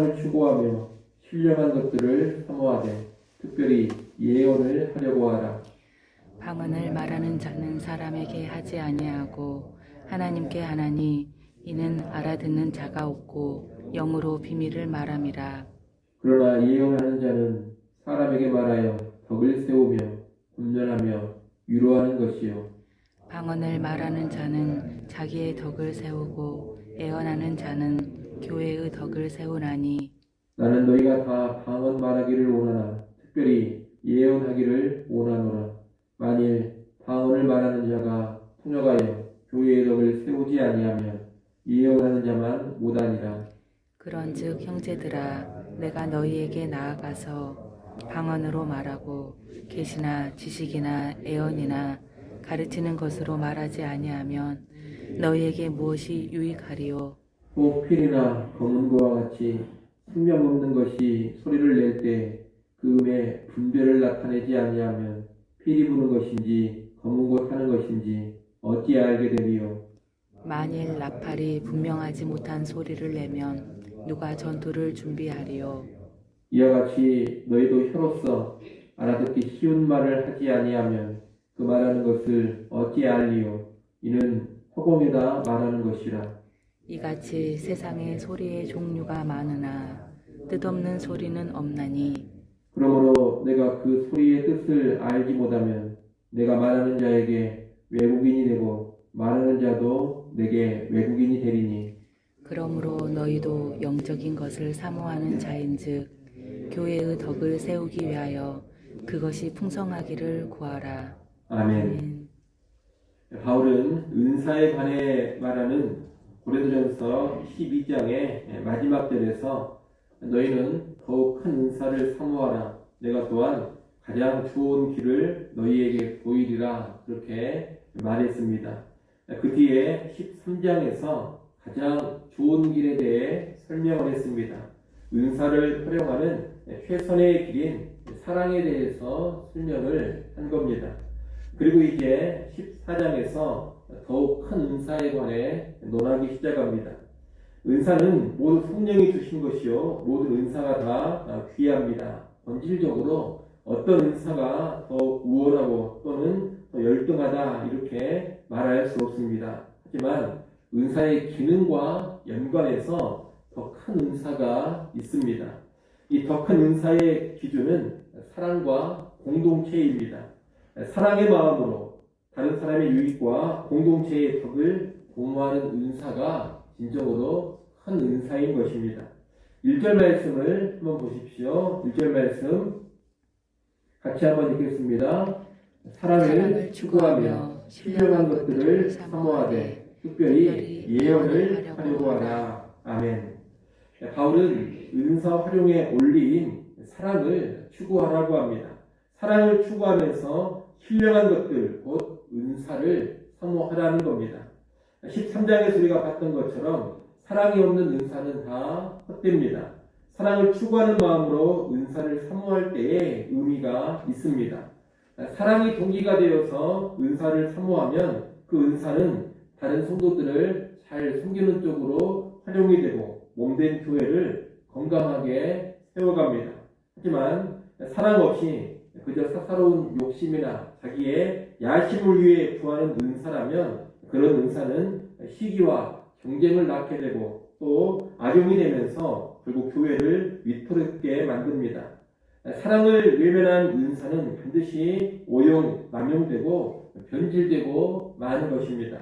추구하며 신령한 것들을 사모하되 특별히 예언을 하려고 하라. 방언을 말하는 자는 사람에게 하지 아니하고 하나님께 하나니 이는 알아듣는 자가 없고 영으로 비밀을 말함이라. 그러나 예언하는 자는 사람에게 말하여 덕을 세우며 훈련하며 위로하는 것이요. 방언을 말하는 자는 자기의 덕을 세우고 예언하는 자는 교회의 덕을 세우나니. 나는 너희가 다 방언 말하기를 원하나 특별히 예언하기를 원하노라. 만일 방언을 말하는 자가 통역하여 교회의 덕을 세우지 아니하면 예언하는 자만 못하니라. 그런즉 형제들아 내가 너희에게 나아가서 방언으로 말하고 계시나 지식이나 예언이나 가르치는 것으로 말하지 아니하면 너희에게 무엇이 유익하리요? 또 필이나 검은 거와 같이 생명 없는 것이 소리를 낼 때 그 음의 분별을 나타내지 아니하면 필이 부는 것인지 검은 거 타는 것인지 어찌 알게 되리요? 만일 나팔이 분명하지 못한 소리를 내면 누가 전투를 준비하리요? 이와 같이 너희도 혀로서 알아듣기 쉬운 말을 하지 아니하면 그 말하는 것을 어찌 알리요? 이는 허공에다 말하는 것이라. 이같이 세상에 소리의 종류가 많으나 뜻없는 소리는 없나니. 그러므로 내가 그 소리의 뜻을 알지 못하면 내가 말하는 자에게 외국인이 되고 말하는 자도 내게 외국인이 되리니. 그러므로 너희도 영적인 것을 사모하는 자인즉 교회의 덕을 세우기 위하여 그것이 풍성하기를 구하라. 아멘. 바울은 은사에 관해 말하는 고린도전서 12장의 마지막 절에서 너희는 더욱 큰 은사를 사모하라. 내가 또한 가장 좋은 길을 너희에게 보이리라. 그렇게 말했습니다. 그 뒤에 13장에서 가장 좋은 길에 대해 설명을 했습니다. 은사를 활용하는 최선의 길인 사랑에 대해서 설명을 한 겁니다. 그리고 이제 14장에서 더욱 큰 은사에 관해 논하기 시작합니다. 은사는 모두 성령이 주신 것이요 모든 은사가 다 귀합니다. 본질적으로 어떤 은사가 더 우월하고 또는 더 열등하다 이렇게 말할 수 없습니다. 하지만 은사의 기능과 연관해서 더 큰 은사가 있습니다. 이 더 큰 은사의 기준은 사랑과 공동체입니다. 사랑의 마음으로 다른 사람의 유익과 공동체의 덕을 공모하는 은사가 진정으로 큰 은사인 것입니다. 1절 말씀을 한번 보십시오. 1절 말씀 같이 한번 읽겠습니다. 사랑을 추구하며 신령한 것들을 사모하되 특별히 예언을 하려고 하라. 아멘. 바울은 은사 활용에 올린 사랑을 추구하라고 합니다. 사랑을 추구하면서 신령한 것들, 곧 은사를 사모하라는 겁니다. 13장에서 우리가 봤던 것처럼 사랑이 없는 은사는 다 헛됩니다. 사랑을 추구하는 마음으로 은사를 사모할 때에 의미가 있습니다. 사랑이 동기가 되어서 은사를 사모하면 그 은사는 다른 성도들을 잘 섬기는 쪽으로 활용이 되고 몸된 교회를 건강하게 세워갑니다. 하지만 사랑 없이 그저 사사로운 욕심이나 자기의 야심을 위해 구하는 은사라면 그런 은사는 시기와 경쟁을 낳게 되고 또 악용이 되면서 결국 교회를 위태롭게 만듭니다. 사랑을 외면한 은사는 반드시 오용, 남용되고 변질되고 마는 것입니다.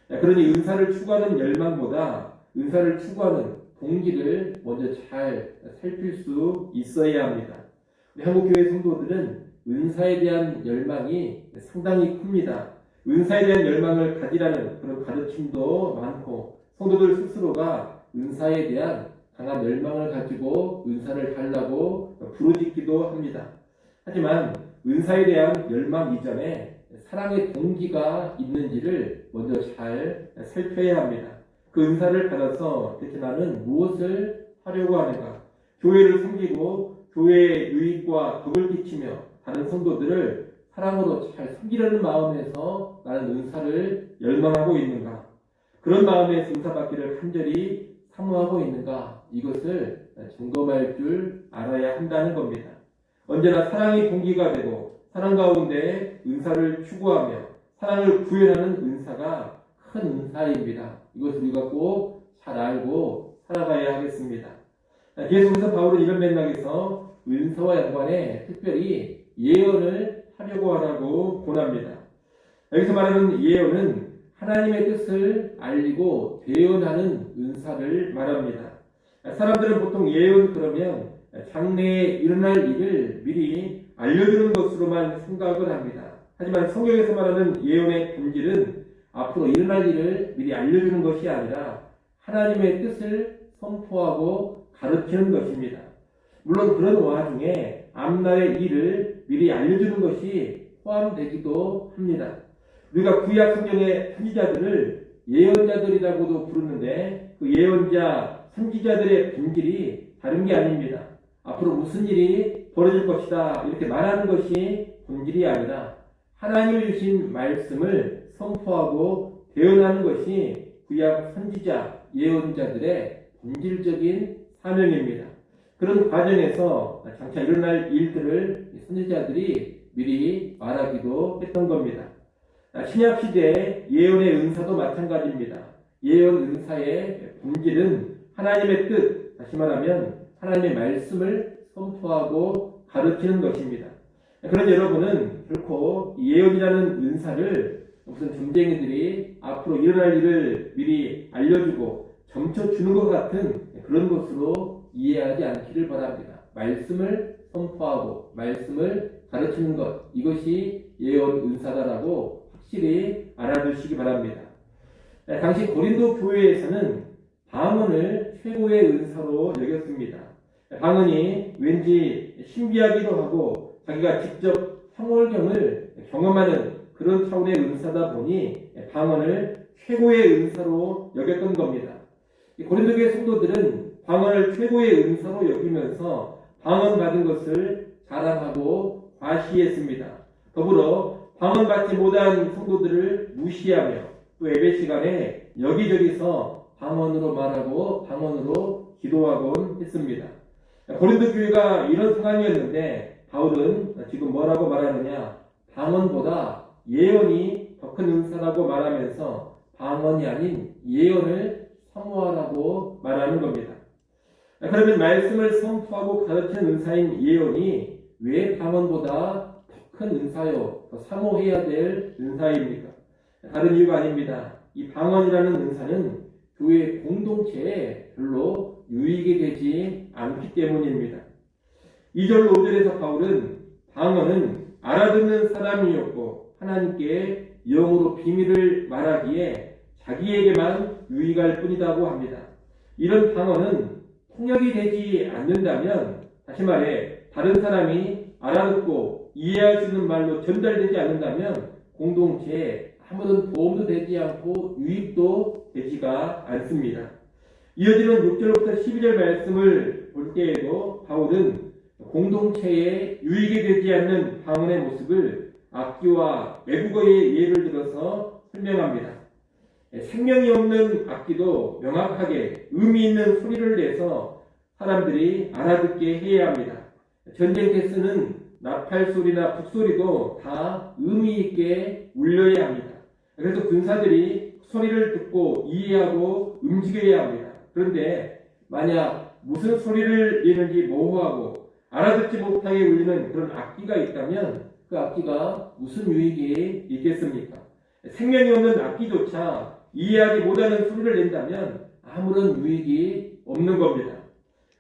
그러니 은사를 추구하는 열망보다 은사를 추구하는 동기를 먼저 잘 살필 수 있어야 합니다. 한국교회 성도들은 은사에 대한 열망이 상당히 큽니다. 은사에 대한 열망을 가지라는 그런 가르침도 많고 성도들 스스로가 은사에 대한 강한 열망을 가지고 은사를 달라고 부르짖기도 합니다. 하지만 은사에 대한 열망 이전에 사랑의 동기가 있는지를 먼저 잘 살펴야 합니다. 그 은사를 받아서 대체 나는 무엇을 하려고 하는가? 교회를 섬기고 교회의 유익과 덕을 끼치며 다른 성도들을 사랑으로 잘 섬기려는 마음에서 나는 은사를 열망하고 있는가? 그런 마음에서 은사 받기를 간절히 사모하고 있는가? 이것을 점검할 줄 알아야 한다는 겁니다. 언제나 사랑이 동기가 되고 사랑 가운데 은사를 추구하며 사랑을 구현하는 은사가 큰 은사입니다. 이것을 우리가 꼭 잘 알고 살아가야 하겠습니다. 계속해서 바울은 이런 맥락에서 은사와 연관해 특별히 예언을 하려고 하라고 권합니다. 여기서 말하는 예언은 하나님의 뜻을 알리고 대언하는 은사를 말합니다. 사람들은 보통 예언 그러면 장래에 일어날 일을 미리 알려주는 것으로만 생각을 합니다. 하지만 성경에서 말하는 예언의 본질은 앞으로 일어날 일을 미리 알려주는 것이 아니라 하나님의 뜻을 선포하고 가르치는 것입니다. 물론 그런 와중에 앞날의 일을 미리 알려주는 것이 포함되기도 합니다. 우리가 구약 성경의 선지자들을 예언자들이라고도 부르는데 그 예언자, 선지자들의 본질이 다른 게 아닙니다. 앞으로 무슨 일이 벌어질 것이다 이렇게 말하는 것이 본질이 아니라 하나님이 주신 말씀을 선포하고 대언하는 것이 구약 선지자, 예언자들의 본질적인 사명입니다. 그런 과정에서 장차 일어날 일들을 선지자들이 미리 말하기도 했던 겁니다. 신약시대의 예언의 은사도 마찬가지입니다. 예언 은사의 본질은 하나님의 뜻, 다시 말하면 하나님의 말씀을 선포하고 가르치는 것입니다. 그런 여러분은 결코 예언이라는 은사를 무슨 점쟁이들이 앞으로 일어날 일을 미리 알려주고 점쳐주는 것 같은 그런 것으로 이해하지 않기를 바랍니다. 말씀을 선포하고 말씀을 가르치는 것, 이것이 예언 은사다라고 확실히 알아두시기 바랍니다. 당시 고린도 교회에서는 방언을 최고의 은사로 여겼습니다. 방언이 왠지 신비하기도 하고 자기가 직접 황홀경을 경험하는 그런 차원의 은사다 보니 방언을 최고의 은사로 여겼던 겁니다. 고린도 교회 성도들은 방언을 최고의 은사로 여기면서 방언 받은 것을 자랑하고 과시했습니다. 더불어 방언 받지 못한 성도들을 무시하며 또 예배 시간에 여기저기서 방언으로 말하고 방언으로 기도하곤 했습니다. 고린도 교회가 이런 상황이었는데 바울은 지금 뭐라고 말하느냐? 방언보다 예언이 더 큰 은사라고 말하면서 방언이 아닌 예언을 사모하라고 말하는 겁니다. 그러면 말씀을 선포하고 가르치는 은사인 예언이 왜 방언보다 더 큰 은사요, 더 사모해야 될 은사입니까? 다른 이유가 아닙니다. 이 방언이라는 은사는 교회 공동체에 별로 유익이 되지 않기 때문입니다. 2절 5절에서 바울은 방언은 알아듣는 사람이었고 하나님께 영으로 비밀을 말하기에 자기에게만 유익할 뿐이라고 합니다. 이런 방언은 통역이 되지 않는다면, 다시 말해 다른 사람이 알아듣고 이해할 수 있는 말로 전달되지 않는다면 공동체에 아무런 도움도 되지 않고 유익도 되지가 않습니다. 이어지는 6절부터 12절 말씀을 볼 때에도 바울은 공동체에 유익이 되지 않는 방언의 모습을 악기와 외국어의 예를 들어서 설명합니다. 생명이 없는 악기도 명확하게 의미 있는 소리를 내서 사람들이 알아듣게 해야 합니다. 전쟁 때 쓰는 나팔 소리나 북소리도 다 의미 있게 울려야 합니다. 그래서 군사들이 소리를 듣고 이해하고 움직여야 합니다. 그런데 만약 무슨 소리를 내는지 모호하고 알아듣지 못하게 울리는 그런 악기가 있다면 그 악기가 무슨 유익이 있겠습니까? 생명이 없는 악기조차 이해하지 못하는 소리를 낸다면 아무런 유익이 없는 겁니다.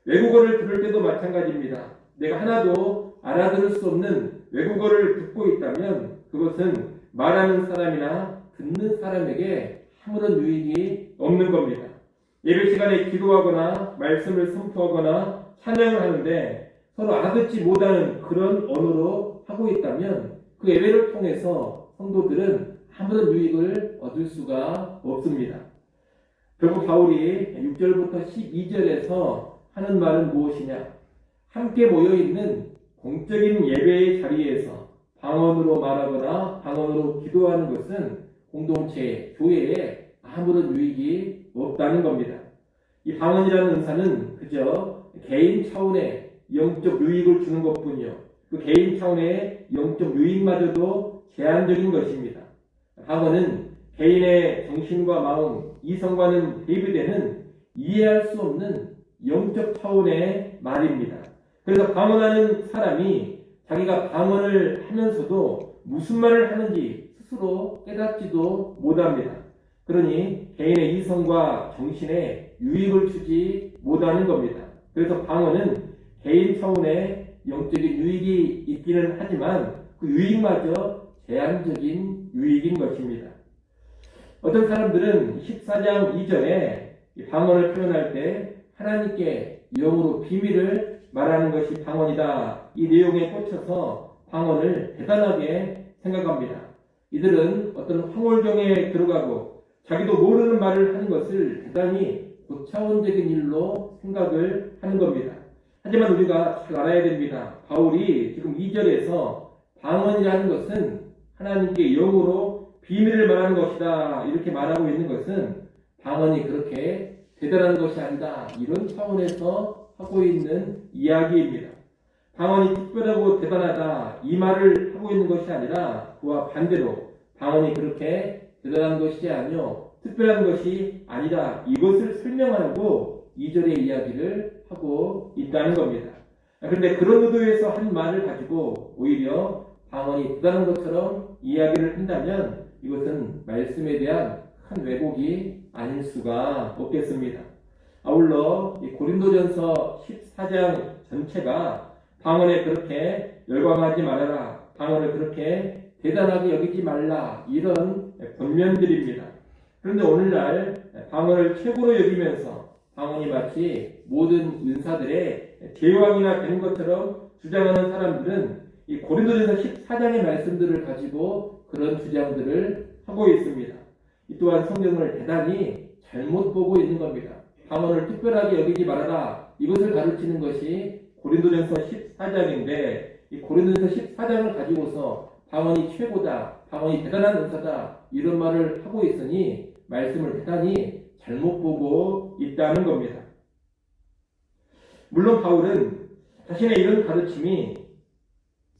외국어를 들을 때도 마찬가지입니다. 내가 하나도 알아들을 수 없는 외국어를 듣고 있다면 그것은 말하는 사람이나 듣는 사람에게 아무런 유익이 없는 겁니다. 예배 시간에 기도하거나 말씀을 선포하거나 찬양을 하는데 서로 알아듣지 못하는 그런 언어로 하고 있다면 그 예배를 통해서 성도들은 아무런 유익을 얻을 수가 없습니다. 결국 바울이 6절부터 12절에서 하는 말은 무엇이냐? 함께 모여있는 공적인 예배의 자리에서 방언으로 말하거나 방언으로 기도하는 것은 공동체, 교회에 아무런 유익이 없다는 겁니다. 이 방언이라는 은사는 그저 개인 차원의 영적 유익을 주는 것뿐이요. 그 개인 차원의 영적 유익마저도 제한적인 것입니다. 방언은 개인의 정신과 마음, 이성과는 대비되는 이해할 수 없는 영적 차원의 말입니다. 그래서 방언하는 사람이 자기가 방언을 하면서도 무슨 말을 하는지 스스로 깨닫지도 못합니다. 그러니 개인의 이성과 정신에 유익을 주지 못하는 겁니다. 그래서 방언은 개인 차원의 영적인 유익이 있기는 하지만 그 유익마저 제한적인 유익인 것입니다. 어떤 사람들은 14장 2절에 방언을 표현할 때 하나님께 영으로 비밀을 말하는 것이 방언이다. 이 내용에 꽂혀서 방언을 대단하게 생각합니다. 이들은 어떤 황홀경에 들어가고 자기도 모르는 말을 하는 것을 대단히 고차원적인 일로 생각을 하는 겁니다. 하지만 우리가 잘 알아야 됩니다. 바울이 지금 2절에서 방언이라는 것은 하나님께 영으로 비밀을 말하는 것이다. 이렇게 말하고 있는 것은 방언이 그렇게 대단한 것이 아니다. 이런 차원에서 하고 있는 이야기입니다. 방언이 특별하고 대단하다. 이 말을 하고 있는 것이 아니라 그와 반대로 방언이 그렇게 대단한 것이 아니요 특별한 것이 아니다. 이것을 설명하려고 2절의 이야기를 하고 있다는 겁니다. 그런데 그런 의도에서 한 말을 가지고 오히려 방언이 대단한 것처럼 이야기를 한다면 이것은 말씀에 대한 큰 왜곡이 아닐 수가 없겠습니다. 아울러 고린도전서 14장 전체가 방언에 그렇게 열광하지 말아라, 방언을 그렇게 대단하게 여기지 말라, 이런 권면들입니다. 그런데 오늘날 방언을 최고로 여기면서 방언이 마치 모든 은사들의 제왕이나 되는 것처럼 주장하는 사람들은 이 고린도전서 14장의 말씀들을 가지고 그런 주장들을 하고 있습니다. 이 또한 성경을 대단히 잘못 보고 있는 겁니다. 방언을 특별하게 여기지 말아라, 이것을 가르치는 것이 고린도전서 14장인데 이 고린도전서 14장을 가지고서 방언이 최고다, 방언이 대단한 은사다, 이런 말을 하고 있으니 말씀을 대단히 잘못 보고 있다는 겁니다. 물론 바울은 자신의 이런 가르침이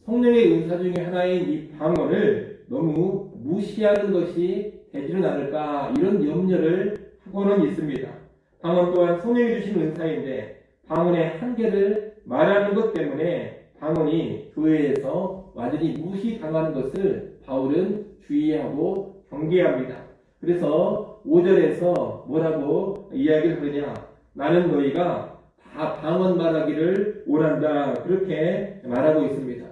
성령의 은사 중에 하나인 이 방언을 너무 무시하는 것이 되지는 않을까, 이런 염려를 하고는 있습니다. 방언 또한 성령이 주신 은사인데 방언의 한계를 말하는 것 때문에 방언이 교회에서 완전히 무시당하는 것을 바울은 주의하고 경계합니다. 그래서 5절에서 뭐라고 이야기를 하느냐, 나는 너희가 다 방언 말하기를 원한다, 그렇게 말하고 있습니다.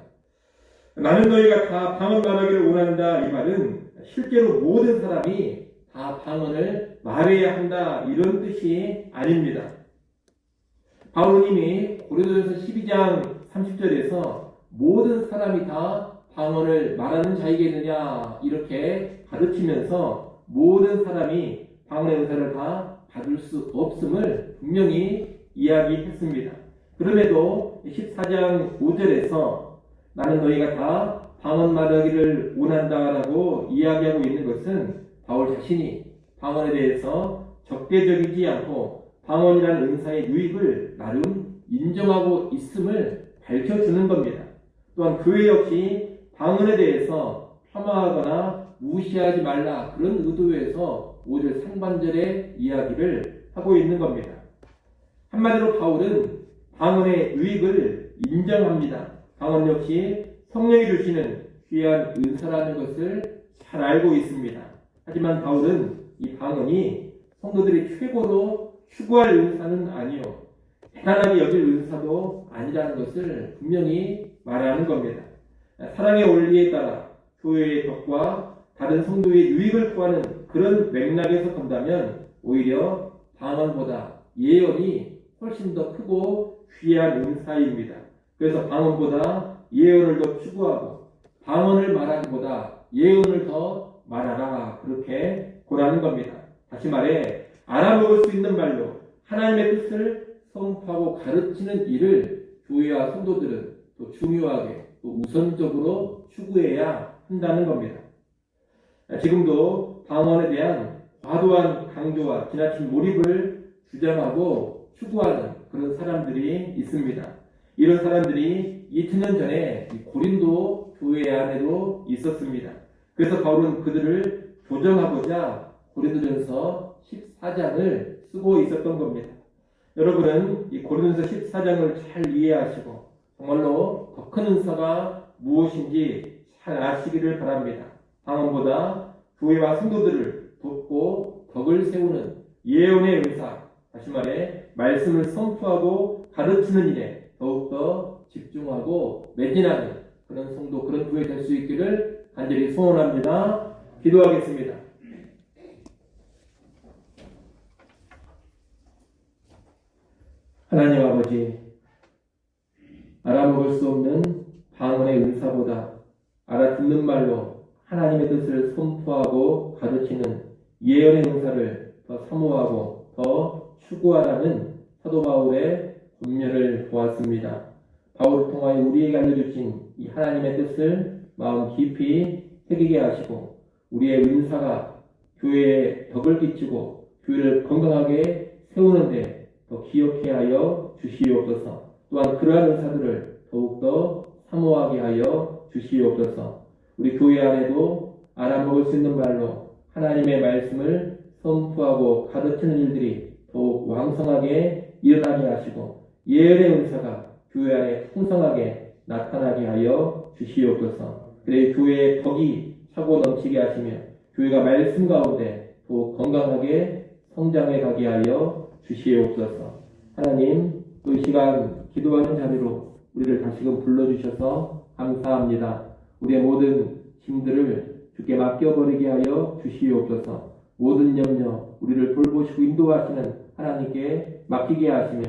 나는 너희가 다 방언 말하기를 원한다, 이 말은 실제로 모든 사람이 다 방언을 말해야 한다, 이런 뜻이 아닙니다. 바울은 이미 고린도전서 12장 30절에서 모든 사람이 다 방언을 말하는 자이겠느냐 이렇게 가르치면서 모든 사람이 방언의 은사를 다 받을 수 없음을 분명히 이야기했습니다. 그럼에도 14장 5절에서 나는 너희가 다 방언 말하기를 원한다라고 이야기하고 있는 것은 바울 자신이 방언에 대해서 적대적이지 않고 방언이라는 은사의 유익을 나름 인정하고 있음을 밝혀주는 겁니다. 또한 교회 역시 방언에 대해서 폄하하거나 무시하지 말라, 그런 의도에서 5절 상반절의 이야기를 하고 있는 겁니다. 한마디로 바울은 방언의 유익을 인정합니다. 방언 역시 성령이 주시는 귀한 은사라는 것을 잘 알고 있습니다. 하지만 바울은 이 방언이 성도들이 최고로 추구할 은사는 아니요 대단하게 여길 은사도 아니라는 것을 분명히 말하는 겁니다. 사랑의 원리에 따라 교회의 덕과 다른 성도의 유익을 구하는 그런 맥락에서 본다면 오히려 방언보다 예언이 훨씬 더 크고 귀한 은사입니다. 그래서 방언보다 예언을 더 추구하고 방언을 말하기보다 예언을 더 말하라, 그렇게 고라는 겁니다. 다시 말해 알아먹을 수 있는 말로 하나님의 뜻을 선포하고 가르치는 일을 교회와 성도들은 또 중요하게 또 우선적으로 추구해야 한다는 겁니다. 지금도 방언에 대한 과도한 강조와 지나친 몰입을 주장하고 추구하는 그런 사람들이 있습니다. 이런 사람들이 2000년 전에 이 고린도 교회 안에도 있었습니다. 그래서 바울은 그들을 교정하고자 고린도전서 14장을 쓰고 있었던 겁니다. 여러분은 이 고린도전서 14장을 잘 이해하시고 정말로 더 큰 은사가 무엇인지 잘 아시기를 바랍니다. 방언보다 교회와 성도들을 돕고 덕을 세우는 예언의 은사, 다시 말해 말씀을 선포하고 가르치는 일에 더욱더 집중하고 매진하는 그런 성도, 그런 교회 될 수 있기를 간절히 소원합니다. 기도하겠습니다. 하나님 아버지, 알아먹을 수 없는 방언의 은사보다 알아듣는 말로 하나님의 뜻을 선포하고 가르치는 예언의 은사를 더 사모하고 더 추구하라는 사도 바울의 권면을 보았습니다. 바울을 통하여 우리에게 알려주신 이 하나님의 뜻을 마음 깊이 새기게 하시고 우리의 은사가 교회에 덕을 끼치고 교회를 건강하게 세우는데 더 기억해 하여 주시옵소서. 또한 그러한 은사들을 더욱더 사모하게 하여 주시옵소서. 우리 교회 안에도 알아먹을 수 있는 말로 하나님의 말씀을 선포하고 가르치는 일들이 더욱 왕성하게 일어나게 하시고 예언의 은사가 교회 안에 풍성하게 나타나게 하여 주시옵소서. 그래 교회의 덕이 차고 넘치게 하시며 교회가 말씀 가운데 더욱 건강하게 성장해 가게 하여 주시옵소서. 하나님, 이 시간 기도하는 자리로 우리를 다시금 불러주셔서 감사합니다. 우리의 모든 힘들을 주께 맡겨버리게 하여 주시옵소서. 모든 염려, 우리를 돌보시고 인도하시는 하나님께 맡기게 하시며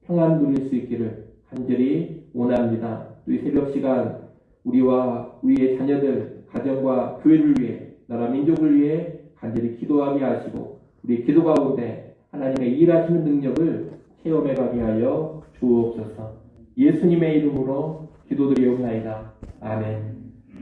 평안 누릴 수 있기를 간절히 원합니다. 이 새벽 시간 우리와 우리의 자녀들, 가정과 교회를 위해, 나라 민족을 위해 간절히 기도하게 하시고 우리 기도 가운데 하나님의 일하시는 능력을 체험해 가게 하여 주옵소서. 예수님의 이름으로 기도드리옵나이다. 아멘.